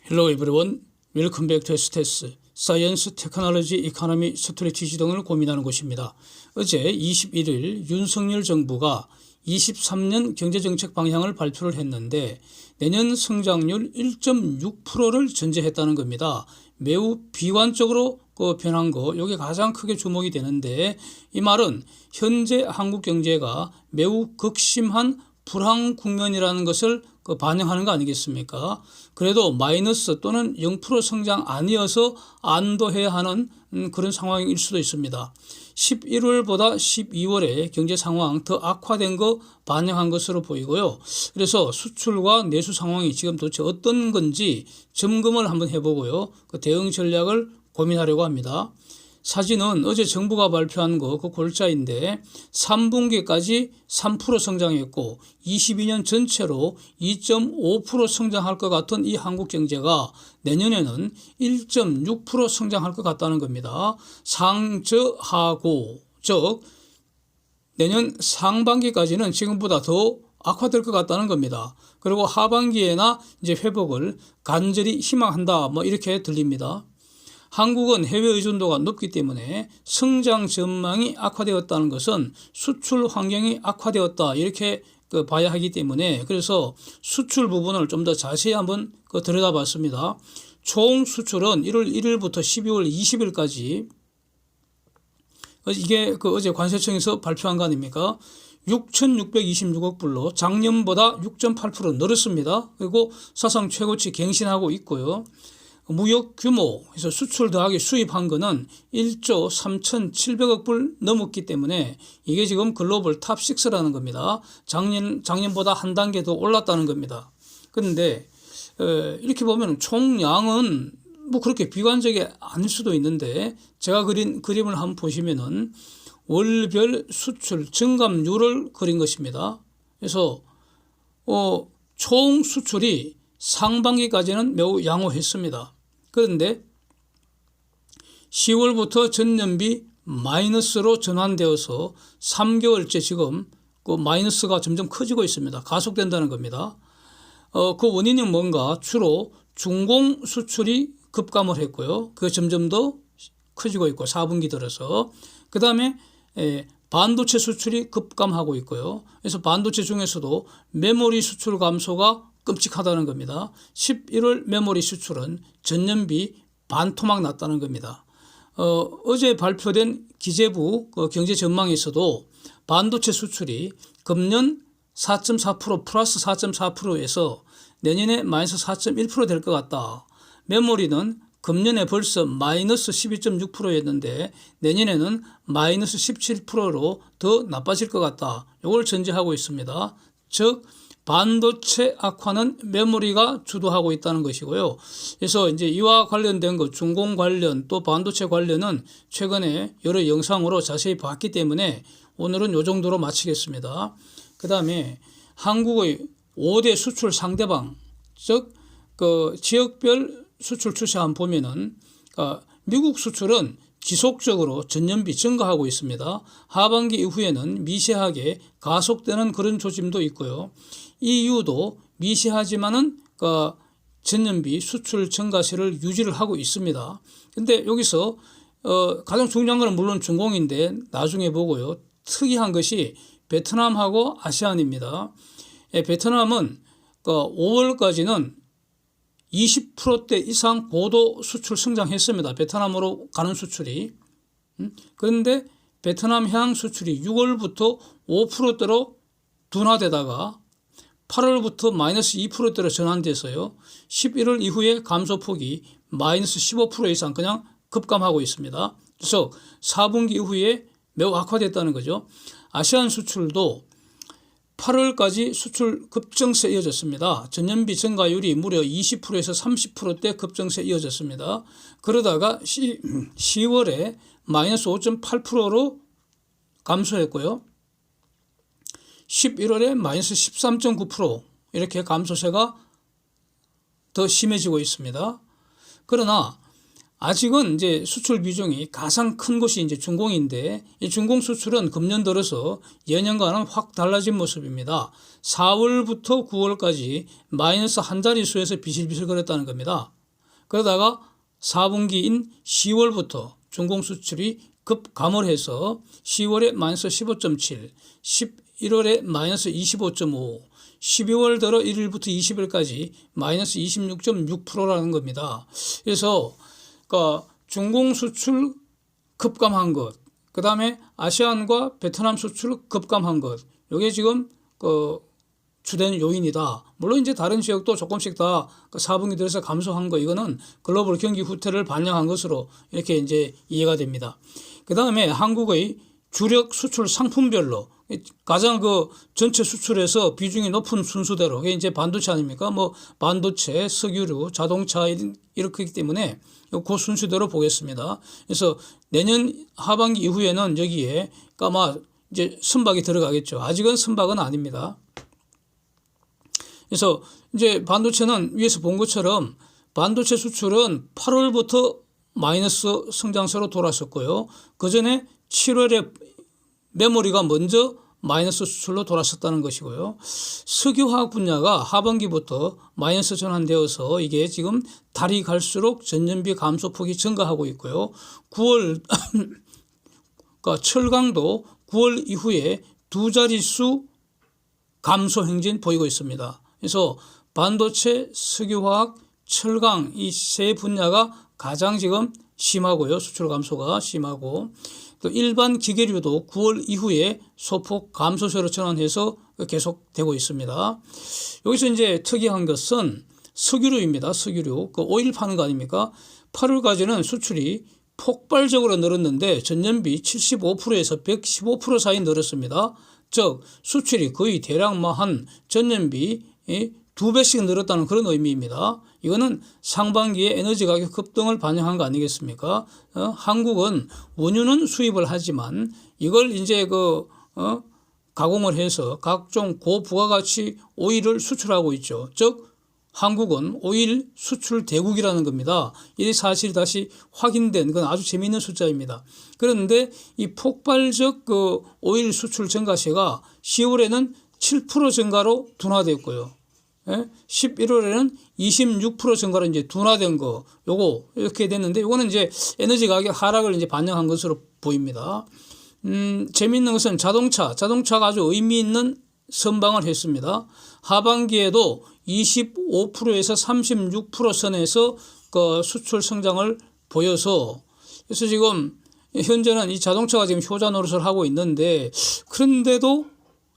Hello everyone, welcome back to STS, 사이언스, 테크놀로지, 이코노미, 스트래티지 등을 고민하는 곳입니다. 어제 21일 윤석열 정부가 23년 경제정책 방향을 발표를 했는데 내년 성장률 1.6%를 전제했다는 겁니다. 매우 비관적으로 변한 거, 이게 가장 크게 주목이 되는데, 이 말은 현재 한국 경제가 매우 극심한 불황 국면이라는 것을 반영하는 거 아니겠습니까? 그래도 마이너스 또는 0% 성장 아니어서 안도해야 하는 그런 상황일 수도 있습니다. 11월보다 12월에 경제 상황 더 악화된 거 반영한 것으로 보이고요. 그래서 수출과 내수 상황이 지금 도대체 어떤 건지 점검을 한번 해보고요. 그 대응 전략을 고민하려고 합니다. 사진은 어제 정부가 발표한 거 그 골자인데 3분기까지 3% 성장했고 22년 전체로 2.5% 성장할 것 같은 이 한국 경제가 내년에는 1.6% 성장할 것 같다는 겁니다. 상저하고, 즉 내년 상반기까지는 지금보다 더 악화될 것 같다는 겁니다. 그리고 하반기에나 이제 회복을 간절히 희망한다, 이렇게 들립니다. 한국은 해외 의존도가 높기 때문에 성장 전망이 악화되었다는 것은 수출 환경이 악화되었다, 이렇게 봐야 하기 때문에, 그래서 수출 부분을 좀 더 자세히 한번 들여다봤습니다. 총 수출은 1월 1일부터 12월 20일까지 이게 어제 관세청에서 발표한 거 아닙니까? 6,626억 불로 작년보다 6.8% 늘었습니다. 그리고 사상 최고치 갱신하고 있고요. 무역 규모에서 수출 더하기 수입한 거는 1조 3,700억 불 넘었기 때문에 이게 지금 글로벌 탑6라는 겁니다. 작년보다 한 단계 더 올랐다는 겁니다. 그런데 이렇게 보면 총량은 그렇게 비관적이 아닐 수도 있는데, 제가 그린 그림을 한번 보시면은 월별 수출 증감률을 그린 것입니다. 그래서 총 수출이 상반기까지는 매우 양호했습니다. 그런데 10월부터 전년비 마이너스로 전환되어서 3개월째 지금 그 마이너스가 점점 커지고 있습니다. 가속된다는 겁니다. 그 원인은 뭔가? 주로 중공 수출이 급감을 했고요. 그게 점점 더 커지고 있고 4분기 들어서, 그 다음에 반도체 수출이 급감하고 있고요. 그래서 반도체 중에서도 메모리 수출 감소가 끔찍하다는 겁니다. 11월 메모리 수출은 전년비 반토막 났다는 겁니다. 어제 발표된 기재부 경제 전망에서도 반도체 수출이 금년 4.4% 플러스 4.4%에서 내년에 마이너스 4.1% 될 것 같다. 메모리는 금년에 벌써 마이너스 12.6%였는데 내년에는 마이너스 17%로 더 나빠질 것 같다. 이걸 전제하고 있습니다. 즉 반도체 악화는 메모리가 주도하고 있다는 것이고요. 그래서 이제 이와 관련된 것, 중공 관련 또 반도체 관련은 최근에 여러 영상으로 자세히 봤기 때문에 오늘은 이 정도로 마치겠습니다. 그 다음에 한국의 5대 수출 상대방, 즉 지역별 수출 추세 한번 보면은 미국 수출은 지속적으로 전년비 증가하고 있습니다. 하반기 이후에는 미세하게 가속되는 그런 조짐도 있고요. EU도 미세하지만은 전년비 수출 증가세를 유지를 하고 있습니다. 근데 여기서 가장 중요한 것은 물론 중공인데 나중에 보고요. 특이한 것이 베트남하고 아세안입니다. 베트남은 5월까지는 20%대 이상 고도 수출 성장했습니다. 베트남으로 가는 수출이. 그런데 베트남 향 수출이 6월부터 5%대로 둔화되다가 8월부터 마이너스 2%대로 전환돼서요. 11월 이후에 감소폭이 마이너스 15% 이상 그냥 급감하고 있습니다. 그래서 4분기 이후에 매우 악화됐다는 거죠. 아시안 수출도 8월까지 수출 급증세 이어졌습니다. 전년비 증가율이 무려 20%에서 30%대 급증세 이어졌습니다. 그러다가 10월에 마이너스 5.8%로 감소했고요. 11월에 마이너스 13.9% 이렇게 감소세가 더 심해지고 있습니다. 그러나 아직은 이제 수출 비중이 가장 큰 곳이 이제 중공인데 이 중공 수출은 금년 들어서 예년과는 확 달라진 모습입니다. 4월부터 9월까지 마이너스 한 자릿수에서 비실비실 거렸다는 겁니다. 그러다가 4분기인 10월부터 중공 수출이 급감을 해서 10월에 마이너스 15.7, 11월에 마이너스 25.5, 12월 들어 1일부터 20일까지 마이너스 26.6%라는 겁니다. 그래서 그러니까 중공 수출 급감한 것, 그 다음에 아시안과 베트남 수출 급감한 것, 이게 지금 그 주된 요인이다. 물론 이제 다른 지역도 조금씩 다 4분기 들어서 감소한 거, 이거는 글로벌 경기 후퇴를 반영한 것으로 이렇게 이제 이해가 됩니다. 그 다음에 한국의 주력 수출 상품별로 가장 그 전체 수출에서 비중이 높은 순서대로 이게 이제 반도체 아닙니까? 뭐 반도체, 석유류, 자동차 이렇기 때문에 그 순서대로 보겠습니다. 그래서 내년 하반기 이후에는 여기에 아마 이제 선박이 들어가겠죠. 아직은 선박은 아닙니다. 그래서 이제 반도체는 위에서 본 것처럼 반도체 수출은 8월부터 마이너스 성장세로 돌아섰고요. 그 전에 7월에 메모리가 먼저 마이너스 수출로 돌아섰다는 것이고요. 석유화학 분야가 하반기부터 마이너스 전환되어서 이게 지금 달이 갈수록 전년비 감소폭이 증가하고 있고요. 9월 그러니까 철강도 9월 이후에 두 자릿수 감소 행진 보이고 있습니다. 그래서 반도체, 석유화학, 철강 이 세 분야가 가장 지금 심하고요. 수출 감소가 심하고 또 일반 기계류도 9월 이후에 소폭 감소세로 전환해서 계속되고 있습니다. 여기서 이제 특이한 것은 석유류입니다. 석유류. 그 오일 파는 거 아닙니까? 8월까지는 수출이 폭발적으로 늘었는데 전년비 75%에서 115% 사이 늘었습니다. 즉 수출이 거의 대략 한 전년비 2배씩 늘었다는 그런 의미입니다. 이거는 상반기에 에너지 가격 급등을 반영한 거 아니겠습니까? 한국은 원유는 수입을 하지만 이걸 이제 가공을 해서 각종 고부가가치 오일을 수출하고 있죠. 즉 한국은 오일 수출 대국이라는 겁니다. 이 사실이 다시 확인된 건 아주 재미있는 숫자입니다. 그런데 이 폭발적 오일 수출 증가세가 10월에는 7% 증가로 둔화됐고요. 11월에는 26% 증가로 이제 둔화된 거, 요거 이렇게 됐는데, 요거는 이제 에너지 가격 하락을 이제 반영한 것으로 보입니다. 재미있는 것은 자동차가 아주 의미 있는 선방을 했습니다. 하반기에도 25%에서 36% 선에서 그 수출 성장을 보여서, 그래서 지금 현재는 이 자동차가 지금 효자 노릇을 하고 있는데, 그런데도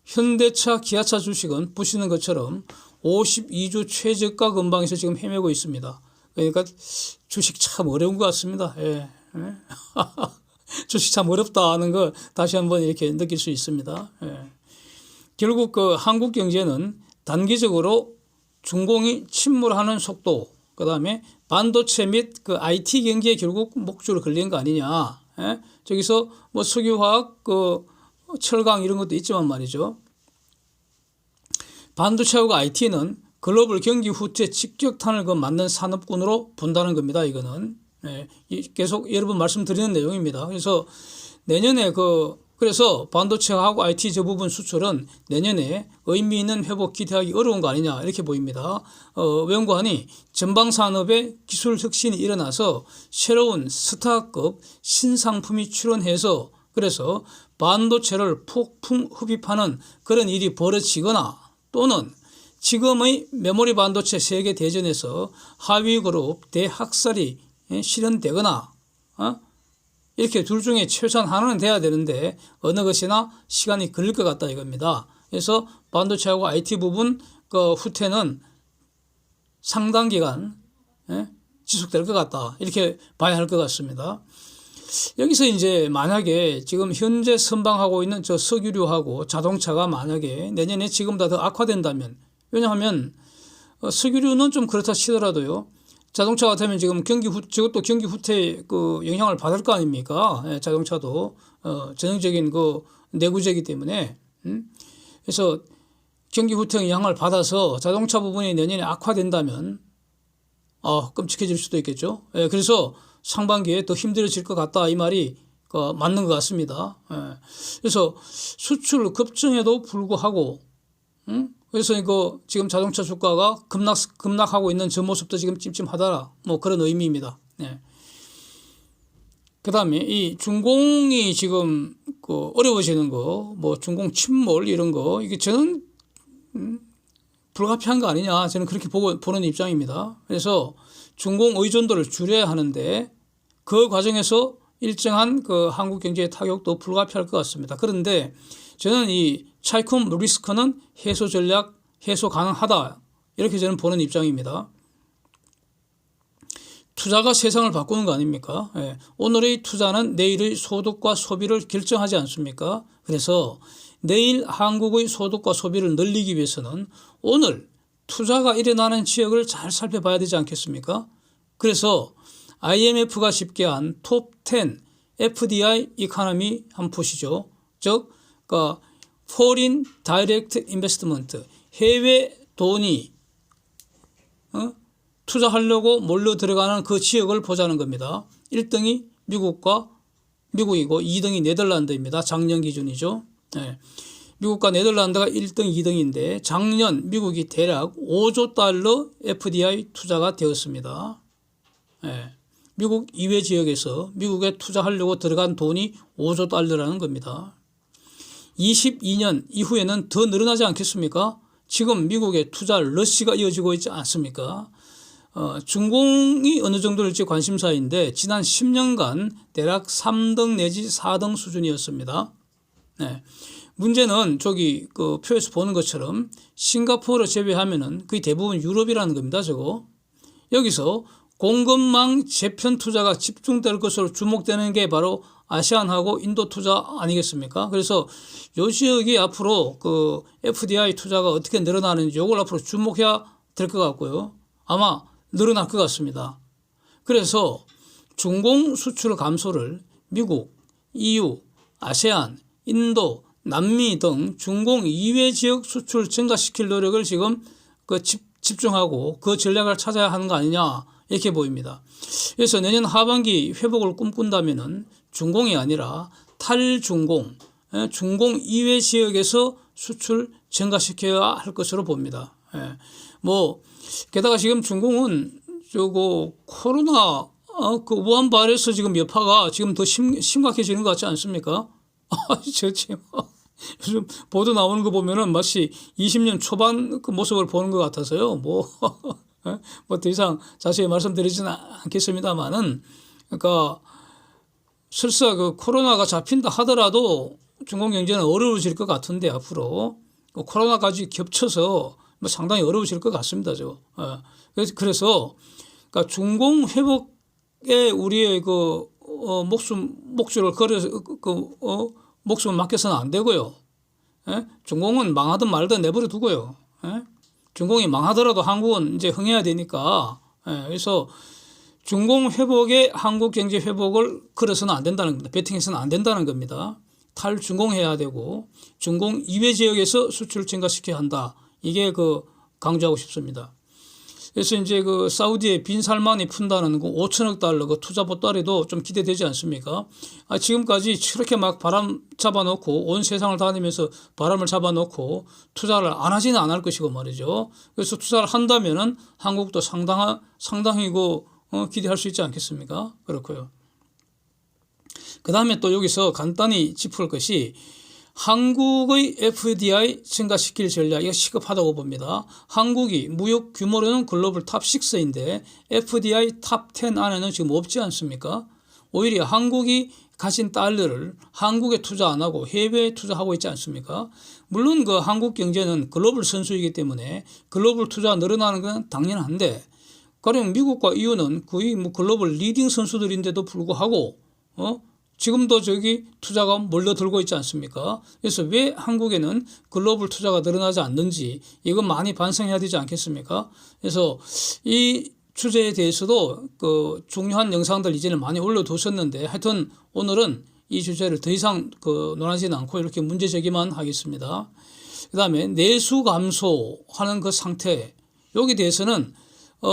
현대차, 기아차 주식은 보시는 것처럼 52주 최저가 근방에서 지금 헤매고 있습니다. 그러니까 주식 참 어려운 것 같습니다. 예. 주식 참 어렵다 하는 거 다시 한번 이렇게 느낄 수 있습니다. 예. 결국 한국 경제는 단기적으로 중공이 침몰하는 속도, 그 다음에 반도체 및 IT 경기에 결국 목줄을 걸린 거 아니냐. 예? 저기서 뭐 석유화학, 철강 이런 것도 있지만 말이죠. 반도체하고 IT는 글로벌 경기 후퇴 직격탄을 맞는 산업군으로 본다는 겁니다. 이거는 계속 여러 번 말씀드리는 내용입니다. 그래서 내년에 그래서 반도체하고 IT 저 부분 수출은 내년에 의미 있는 회복 기대하기 어려운 거 아니냐 이렇게 보입니다. 연구원이 전방 산업의 기술 혁신이 일어나서 새로운 스타급 신상품이 출현해서 그래서 반도체를 폭풍 흡입하는 그런 일이 벌어지거나 또는 지금의 메모리 반도체 세계 대전에서 하위 그룹 대학살이 실현되거나 이렇게 둘 중에 최소한 하나는 돼야 되는데 어느 것이나 시간이 걸릴 것 같다 이겁니다. 그래서 반도체하고 IT 부분 후퇴는 상당 기간 지속될 것 같다 이렇게 봐야 할 것 같습니다. 여기서 이제 만약에 지금 현재 선방하고 있는 저 석유류하고 자동차가 만약에 내년에 지금보다 더 악화된다면, 왜냐하면 석유류는 좀 그렇다 치더라도요. 자동차 같으면 지금 저것도 경기 후퇴 영향을 받을 거 아닙니까? 자동차도 전형적인 내구재이기 때문에 그래서 경기 후퇴 영향을 받아서 자동차 부분이 내년에 악화된다면 끔찍해질 수도 있겠죠. 그래서 상반기에 더 힘들어질 것 같다 이 말이 맞는 것 같습니다. 예. 그래서 수출 급증에도 불구하고 그래서 이거 지금 자동차 주가가 급락하고 있는 저 모습도 지금 찜찜하다 뭐 그런 의미입니다. 예. 그다음에 이 중공이 지금 어려워지는 거, 뭐 중공 침몰 이런 거 이게 저는 불가피한 거 아니냐 저는 그렇게 보는 입장입니다. 그래서 중공 의존도를 줄여야 하는데 그 과정에서 일정한 한국 경제의 타격도 불가피할 것 같습니다. 그런데 저는 이 차익홈 리스크는 해소 전략 해소 가능하다 이렇게 저는 보는 입장입니다. 투자가 세상을 바꾸는 거 아닙니까? 예. 오늘의 투자는 내일의 소득과 소비를 결정하지 않습니까? 그래서 내일 한국의 소득과 소비를 늘리기 위해서는 오늘 투자가 일어나는 지역을 잘 살펴봐야 되지 않겠습니까? 그래서 IMF가 집계한 톱10 FDI 이코노미 한번 보시죠. 즉, Foreign Direct Investment, 해외 돈이 투자하려고 몰려 들어가는 그 지역을 보자는 겁니다. 1등이 미국이고 2등이 네덜란드입니다. 작년 기준이죠. 네. 미국과 네덜란드가 1등, 2등인데 작년 미국이 대략 5조 달러 FDI 투자가 되었습니다. 네. 미국 이외 지역에서 미국에 투자하려고 들어간 돈이 5조 달러라는 겁니다. 22년 이후에는 더 늘어나지 않겠습니까? 지금 미국의 투자 러시가 이어지고 있지 않습니까? 중공이 어느 정도일지 관심사인데 지난 10년간 대략 3등 내지 4등 수준이었습니다. 네. 문제는 저기 표에서 보는 것처럼 싱가포르를 제외하면은 거의 대부분 유럽이라는 겁니다. 저거. 여기서 공급망 재편 투자가 집중될 것으로 주목되는 게 바로 아시안하고 인도 투자 아니겠습니까? 그래서 요 지역이 앞으로 FDI 투자가 어떻게 늘어나는지 이걸 앞으로 주목해야 될 것 같고요. 아마 늘어날 것 같습니다. 그래서 중공 수출 감소를 미국, EU, 아세안, 인도, 남미 등 중공 이외 지역 수출 증가시킬 노력을 지금 집중하고 그 전략을 찾아야 하는 거 아니냐 이렇게 보입니다. 그래서 내년 하반기 회복을 꿈꾼다면은 중공이 아니라 탈중공, 중공 이외 지역에서 수출 증가시켜야 할 것으로 봅니다. 뭐 게다가 지금 중공은 코로나 우한 발에서 지금 여파가 지금 더 심각해지는 것 같지 않습니까? 요즘 보도 나오는 거 보면은 마치 20년 초반 그 모습을 보는 것 같아서요. 뭐 더 이상 자세히 말씀드리지는 않겠습니다만은, 그러니까 설사 코로나가 잡힌다 하더라도 중공 경제는 어려워질 것 같은데 앞으로 코로나까지 겹쳐서 뭐 상당히 어려워질 것 같습니다. 그래서 그러니까 중공 회복에 우리의 목줄을 걸어서 목숨을 맡겨서는 안 되고요. 중공은 망하든 말든 내버려 두고요. 중공이 망하더라도 한국은 이제 흥해야 되니까. 그래서 중공 회복에 한국 경제 회복을 걸어서는 안 된다는 겁니다. 베팅해서는 안 된다는 겁니다. 탈중공해야 되고 중공 이외 지역에서 수출 증가시켜야 한다. 이게 강조하고 싶습니다. 그래서 이제 사우디의 빈 살만이 푼다는 5천억 달러 투자 보따리도 좀 기대되지 않습니까? 지금까지 저렇게 막 바람 잡아놓고 온 세상을 다니면서 바람을 잡아놓고 투자를 안 하지는 않을 것이고 말이죠. 그래서 투자를 한다면은 한국도 상당히 기대할 수 있지 않겠습니까? 그렇고요. 그 다음에 또 여기서 간단히 짚을 것이 한국의 FDI 증가시킬 전략, 이거 시급하다고 봅니다. 한국이 무역 규모로는 글로벌 탑 6인데 FDI 탑 10 안에는 지금 없지 않습니까? 오히려 한국이 가진 달러를 한국에 투자 안 하고 해외에 투자하고 있지 않습니까? 물론 한국 경제는 글로벌 선수이기 때문에 글로벌 투자 늘어나는 건 당연한데, 가령 미국과 EU는 거의 글로벌 리딩 선수들인데도 불구하고 지금도 투자가 몰려들고 있지 않습니까? 그래서 왜 한국에는 글로벌 투자가 늘어나지 않는지 이건 많이 반성해야 되지 않겠습니까? 그래서 이 주제에 대해서도 중요한 영상들 이제는 많이 올려두셨는데 하여튼 오늘은 이 주제를 더 이상 논하지는 않고 이렇게 문제 제기만 하겠습니다. 그 다음에 내수 감소하는 그 상태, 여기 대해서는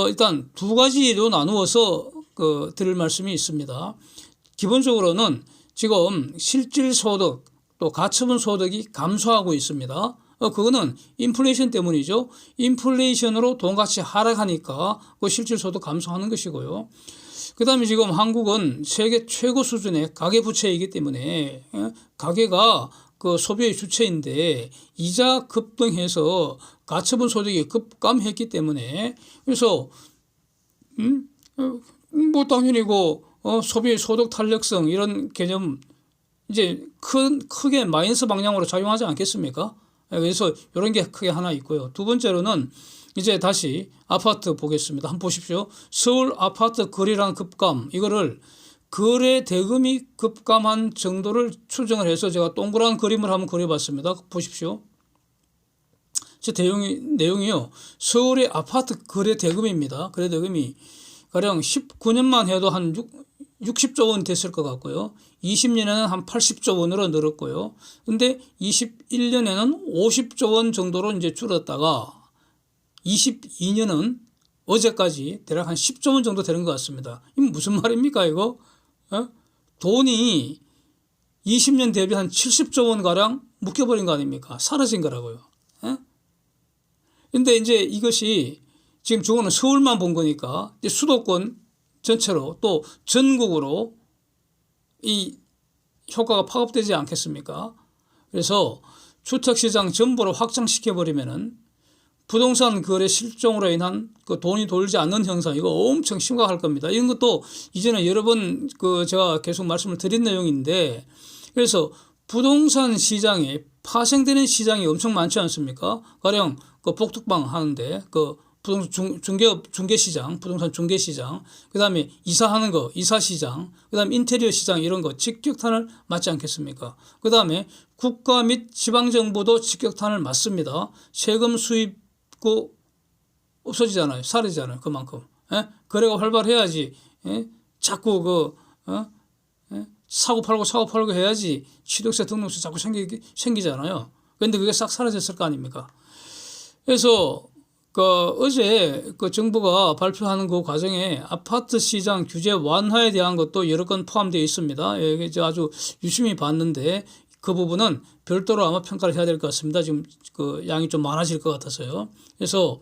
일단 두 가지로 나누어서 드릴 말씀이 있습니다. 기본적으로는 지금 실질 소득 또 가처분 소득이 감소하고 있습니다. 그거는 인플레이션 때문이죠. 인플레이션으로 돈가치 하락하니까 그 실질 소득 감소하는 것이고요. 그 다음에 지금 한국은 세계 최고 수준의 가계부채이기 때문에 가계가 그 소비의 주체인데 이자 급등해서 가처분 소득이 급감했기 때문에 그래서 뭐 당연히 소비의 소득 탄력성 이런 개념 이제 크게 마이너스 방향으로 작용하지 않겠습니까? 그래서 이런 게 크게 하나 있고요. 두 번째로는 이제 다시 아파트 보겠습니다. 한번 보십시오. 서울 아파트 거래량 급감 이거를 거래 대금이 급감한 정도를 추정을 해서 제가 동그란 그림을 한번 그려봤습니다. 보십시오. 제 내용이요. 서울의 아파트 거래 대금입니다. 거래 대금이 가령 19년만 해도 한 60조 원 됐을 것 같고요. 20년에는 한 80조 원으로 늘었고요. 근데 21년에는 50조 원 정도로 이제 줄었다가 22년은 어제까지 대략 한 10조 원 정도 되는 것 같습니다. 이게 무슨 말입니까, 이거? 돈이 20년 대비 한 70조 원 가량 묶여버린 거 아닙니까? 사라진 거라고요. 근데 이제 이것이 지금 저거는 서울만 본 거니까 수도권 전체로 또 전국으로 이 효과가 파급되지 않겠습니까? 그래서 주택시장 전부를 확장시켜버리면은 부동산 거래 실종으로 인한 그 돈이 돌지 않는 현상 이거 엄청 심각할 겁니다. 이런 것도 이제는 여러 번 제가 계속 말씀을 드린 내용인데 그래서 부동산 시장에 파생되는 시장이 엄청 많지 않습니까? 가령 그 복덕방 하는데 그 부동산 중개시장, 부동산 중개시장, 그 다음에 이사하는 거, 이사시장, 그 다음에 인테리어 시장 이런 거 직격탄을 맞지 않겠습니까? 그 다음에 국가 및 지방정부도 직격탄을 맞습니다. 세금 수입 없어지잖아요. 사라지잖아요. 그만큼. 거래가 활발해야지. 자꾸 사고 팔고 해야지 취득세 등록세 자꾸 생기잖아요. 그런데 그게 싹 사라졌을 거 아닙니까? 그래서 어제 정부가 발표하는 그 과정에 아파트 시장 규제 완화에 대한 것도 여러 건 포함되어 있습니다. 이게 아주 유심히 봤는데 그 부분은 별도로 아마 평가를 해야 될 것 같습니다. 지금 양이 좀 많아질 것 같아서요. 그래서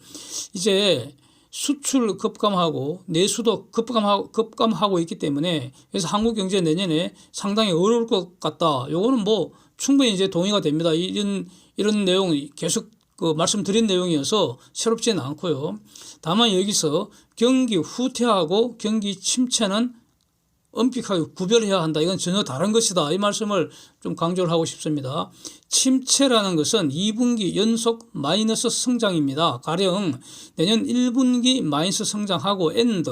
이제 수출 급감하고 내수도 급감하고 있기 때문에 그래서 한국 경제 내년에 상당히 어려울 것 같다. 요거는 뭐 충분히 이제 동의가 됩니다. 이런 내용 계속 말씀드린 내용이어서 새롭지는 않고요. 다만 여기서 경기 후퇴하고 경기 침체는 엄격하게 구별해야 한다. 이건 전혀 다른 것이다. 이 말씀을 좀 강조를 하고 싶습니다. 침체라는 것은 2분기 연속 마이너스 성장입니다. 가령 내년 1분기 마이너스 성장하고 엔드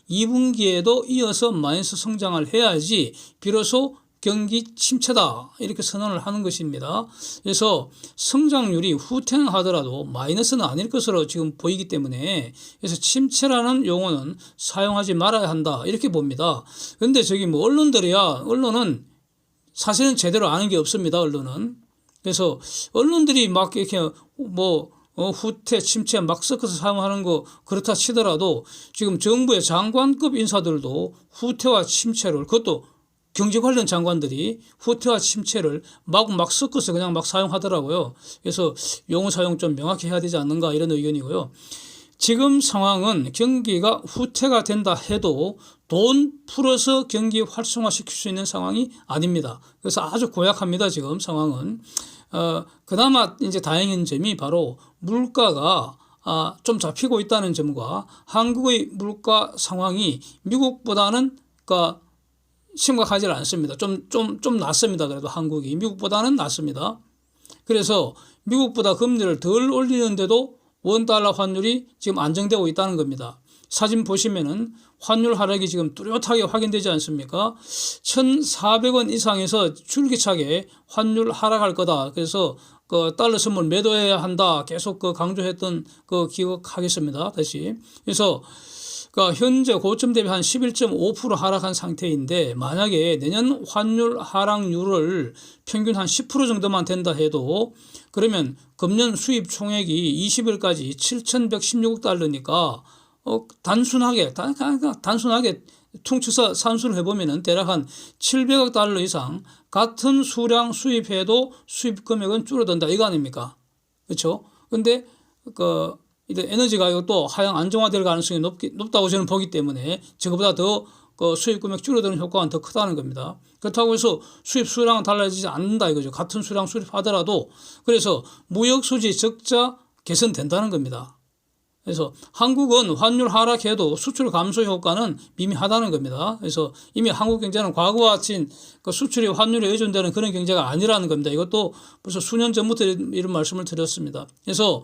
2분기에도 이어서 마이너스 성장을 해야지 비로소 경기 침체다 이렇게 선언을 하는 것입니다. 그래서 성장률이 후퇴는 하더라도 마이너스는 아닐 것으로 지금 보이기 때문에 그래서 침체라는 용어는 사용하지 말아야 한다 이렇게 봅니다. 그런데 언론은 사실은 제대로 아는 게 없습니다. 언론은. 그래서 언론들이 막 이렇게 후퇴, 침체 막 섞어서 사용하는 거 그렇다 치더라도 지금 정부의 장관급 인사들도 후퇴와 침체를 그것도 경제 관련 장관들이 후퇴와 침체를 막 섞어서 그냥 막 사용하더라고요. 그래서 용어 사용 좀 명확히 해야 되지 않는가 이런 의견이고요. 지금 상황은 경기가 후퇴가 된다 해도 돈 풀어서 경기 활성화시킬 수 있는 상황이 아닙니다. 그래서 아주 고약합니다. 지금 상황은. 그나마 이제 다행인 점이 바로 물가가 좀 잡히고 있다는 점과 한국의 물가 상황이 미국보다는 심각하지 않습니다. 좀 낫습니다. 그래도 한국이 미국보다는 낫습니다. 그래서 미국보다 금리를 덜 올리는데도 원달러 환율이 지금 안정되고 있다는 겁니다. 사진 보시면은 환율 하락이 지금 뚜렷하게 확인되지 않습니까? 1,400원 이상에서 줄기차게 환율 하락할 거다. 그래서 달러 선물 매도해야 한다. 계속 강조했던 기억하겠습니다. 다시. 그래서 현재 고점 대비 한 11.5% 하락한 상태인데 만약에 내년 환율 하락률을 평균 한 10% 정도만 된다 해도 그러면 금년 수입 총액이 20일까지 7,116억 달러니까 단순하게 퉁쳐서 산수를 해보면은 대략 한 700억 달러 이상 같은 수량 수입해도 수입 금액은 줄어든다 이거 아닙니까? 그렇죠? 근데 이제 에너지 가격도 하향 안정화될 가능성이 높다고 저는 보기 때문에 저거보다 더 수입 금액 줄어드는 효과가 더 크다는 겁니다. 그렇다고 해서 수입 수량은 달라지지 않는다 이거죠. 같은 수량 수입하더라도. 그래서 무역 수지 적자 개선된다는 겁니다. 그래서 한국은 환율 하락해도 수출 감소 효과는 미미하다는 겁니다. 그래서 이미 한국 경제는 과거와 같은 수출이 환율에 의존되는 그런 경제가 아니라는 겁니다. 이것도 벌써 수년 전부터 이런 말씀을 드렸습니다. 그래서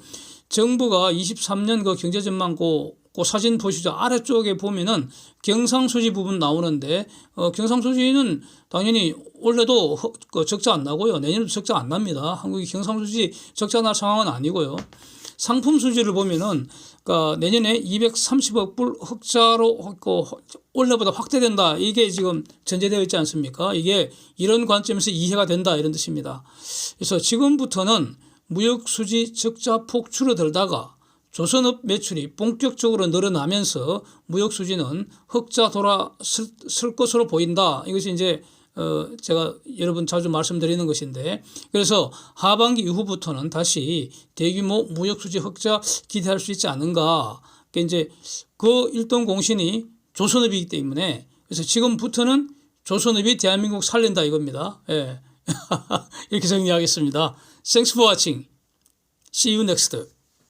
정부가 23년 그 경제 전망 그 사진 보시죠. 아래쪽에 보면은 경상수지 부분 나오는데 경상수지는 당연히 올해도 적자 안 나고요. 내년에도 적자 안 납니다. 한국이 경상수지 적자 날 상황은 아니고요. 상품 수지를 보면은 내년에 230억 불 흑자로 올해보다 확대된다. 이게 지금 전제되어 있지 않습니까? 이게 이런 관점에서 이해가 된다 이런 뜻입니다. 그래서 지금부터는 무역 수지 적자 폭 줄어들다가 조선업 매출이 본격적으로 늘어나면서 무역 수지는 흑자 돌아설 것으로 보인다. 이것이 이제 제가 여러분 자주 말씀드리는 것인데, 그래서 하반기 이후부터는 다시 대규모 무역 수지 흑자 기대할 수 있지 않은가. 이제 그 일동 공신이 조선업이기 때문에, 그래서 지금부터는 조선업이 대한민국 살린다 이겁니다. 예. 이렇게 정리하겠습니다. Thanks for watching. See you next.